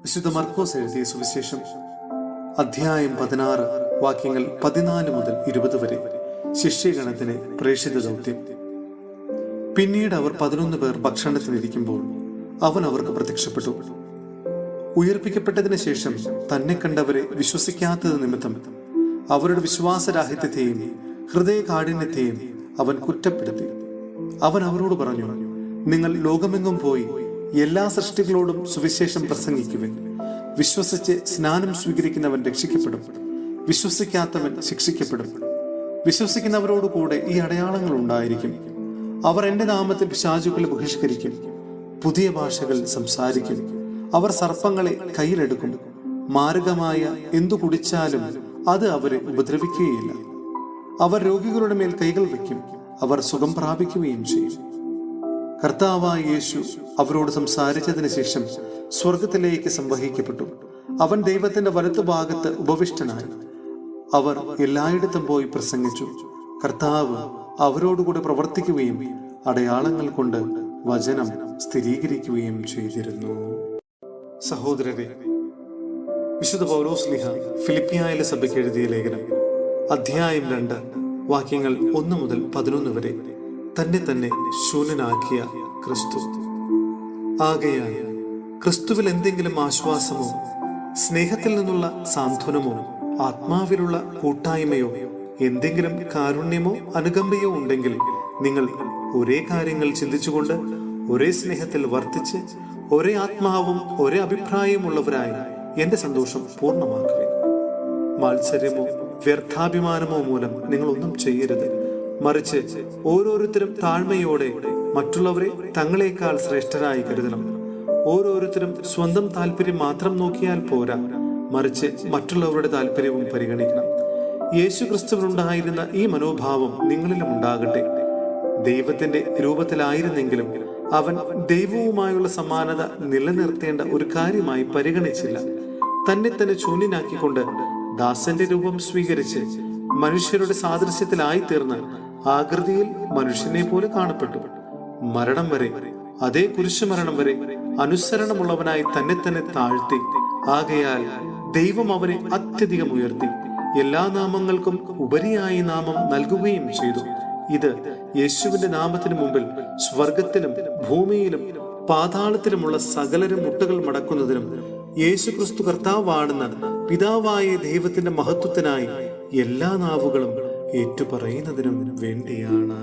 വിശുദ്ധ മർക്കോസ് എഴുതിയ സുവിശേഷം അധ്യായം 16 വാക്യങ്ങൾ 14 മുതൽ 20 വരെ. ശിഷ്യഗണത്തിന് പ്രേക്ഷിത ദൗത്യം. പിന്നീട് അവർ 11 പേർ ഭക്ഷണത്തിനിരിക്കുമ്പോൾ അവൻ അവർക്ക് പ്രത്യക്ഷപ്പെട്ടു. ഉയർപ്പിക്കപ്പെട്ടതിന് ശേഷം തന്നെ കണ്ടവരെ വിശ്വസിക്കാത്തത് നിമിത്തം അവരുടെ വിശ്വാസരാഹിത്യത്തെയും ഹൃദയകാഠിന്യത്തെയും അവൻ കുറ്റപ്പെടുത്തി. അവൻ അവരോട് പറഞ്ഞു, നിങ്ങൾ ലോകമെങ്ങും പോയി എല്ലാ സൃഷ്ടികളോടും സുവിശേഷം പ്രസംഗിക്കുവിൻ. വിശ്വസിച്ച് സ്നാനം സ്വീകരിക്കുന്നവൻ രക്ഷിക്കപ്പെടും, വിശ്വസിക്കാത്തവൻ ശിക്ഷിക്കപ്പെടും. വിശ്വസിക്കുന്നവരോടുകൂടെ ഈ അടയാളങ്ങൾ ഉണ്ടായിരിക്കും. അവർ എൻ്റെ നാമത്തിൽ പിശാചുക്കളെ ബഹിഷ്കരിക്കും, പുതിയ ഭാഷകൾ സംസാരിക്കും, അവർ സർപ്പങ്ങളെ കയ്യിലെടുക്കും, മാരകമായ എന്തു കുടിച്ചാലും അത് അവരെ ഉപദ്രവിക്കുകയില്ല. അവർ രോഗികളുടെ മേൽ കൈകൾ വയ്ക്കും, അവർ സുഖം പ്രാപിക്കുകയും ചെയ്യും. കർത്താവായ യേശു അവരോട് സംസാരിച്ചതിന് ശേഷം സ്വർഗത്തിലേക്ക് സംവഹിക്കപ്പെട്ടു. അവൻ ദൈവത്തിന്റെ വലത്തുഭാഗത്ത് ഉപവിഷ്ടനായി. അവർ എല്ലായിടത്തും പോയി പ്രസംഗിച്ചു. കർത്താവ് അവരോടുകൂടെ പ്രവർത്തിക്കുകയും അടയാളങ്ങൾ കൊണ്ട് വചനം സ്ഥിരീകരിക്കുകയും ചെയ്തിരുന്നു. സഹോദരരെ, വിശുദ്ധ പൗലോസ്ലീഹ ഫിലിപ്പിയായിലെ സഭയ്ക്ക് എഴുതിയ ലേഖനം അധ്യായം 2 വാക്യങ്ങൾ 1 മുതൽ 11 വരെ. തന്നെ ശൂന്യനാക്കിയ ക്രിസ്തു. ആകയാൽ ക്രിസ്തുവിൽ എന്തെങ്കിലും ആശ്വാസമോ സ്നേഹത്തിൽ നിന്നുള്ള സാന്ത്വനമോ ആത്മാവിലുള്ള കൂട്ടായ്മയോ എന്തെങ്കിലും കാരുണ്യമോ അനുകമ്പയോ ഉണ്ടെങ്കിൽ നിങ്ങൾ ഒരേ കാര്യങ്ങൾ ചിന്തിച്ചുകൊണ്ട് ഒരേ സ്നേഹത്തിൽ വർത്തിച്ച് ഒരേ ആത്മാവും ഒരേ അഭിപ്രായമുള്ളവരായി എന്റെ സന്തോഷം പൂർണ്ണമാക്കുക. മാത്സര്യമോ വ്യർത്ഥാഭിമാനമോ മൂലം നിങ്ങളൊന്നും ചെയ്യരുത്. മറിച്ച് ഓരോരുത്തരും താഴ്മയോടെ മറ്റുള്ളവരെ തങ്ങളെക്കാൾ ശ്രേഷ്ഠരായി കരുതണം. ഓരോരുത്തരും സ്വന്തം താല്പര്യം മാത്രം നോക്കിയാൽ പോരാ, മറിച്ച് മറ്റുള്ളവരുടെ താല്പര്യവും പരിഗണിക്കണം. യേശു ക്രിസ്തുവിനുണ്ടായിരുന്ന ഈ മനോഭാവം നിങ്ങളിലും ഉണ്ടാകട്ടെ. ദൈവത്തിന്റെ രൂപത്തിലായിരുന്നെങ്കിലും അവൻ ദൈവവുമായുള്ള സമാനത നിലനിർത്തേണ്ട ഒരു കാര്യമായി പരിഗണിച്ചില്ല. തന്നെ ശൂന്യനാക്കിക്കൊണ്ട് ദാസന്റെ രൂപം സ്വീകരിച്ച് മനുഷ്യരുടെ സാദൃശ്യത്തിലായി തീർന്ന് ആകൃതിയിൽ മനുഷ്യനെ പോലെ കാണപ്പെട്ടു. മരണം വരെ, അതേ കുരിശുമരണം വരെ അനുസരണമുള്ളവനായി തന്നെ താഴ്ത്തി. ആകയാൽ ദൈവം അവനെ അത്യധികം ഉയർത്തി എല്ലാ നാമങ്ങൾക്കും ഉപരിയായി നാമം നൽകുകയും ചെയ്തു. ഇത് യേശുവിന്റെ നാമത്തിന് മുമ്പിൽ സ്വർഗത്തിലും ഭൂമിയിലും പാതാളത്തിലുമുള്ള സകലരും മുട്ടുകൾ മടക്കുന്നതിനും യേശു ക്രിസ്തു കർത്താവാണെന്ന് പിതാവായ ദൈവത്തിന്റെ മഹത്വത്തിനായി എല്ലാ നാവുകളും ഏറ്റുപറയുന്നതിനും വേണ്ടിയാണ്.